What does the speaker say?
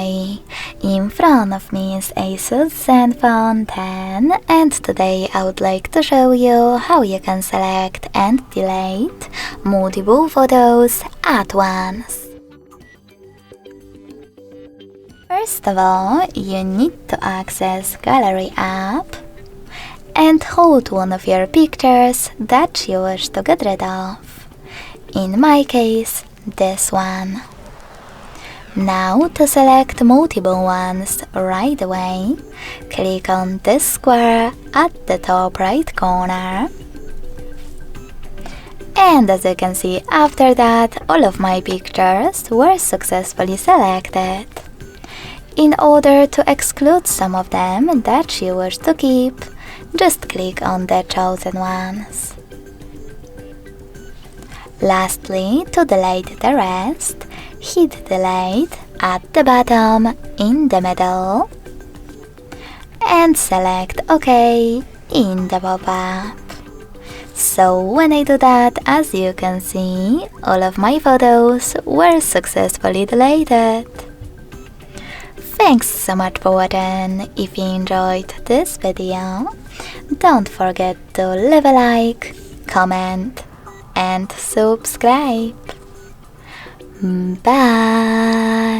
Hi! In front of me is ASUS Zenfone 10 and today I would like to show you how you can select and delete multiple photos at once. First of all, you need to access Gallery app and hold one of your pictures that you wish to get rid of. In my case, this one. Now to select multiple ones right away, click on this square at the top right corner. And as you can see, after that, all of my pictures were successfully selected. In order to exclude some of them that you wish to keep, just click on the chosen ones. Lastly, to delete the rest, hit delete at the bottom in the middle and select OK in the pop-up. So when I do that, as you can see, all of my photos were successfully deleted. Thanks so much for watching. If you enjoyed this video, don't forget to leave a like, comment and subscribe. Bye!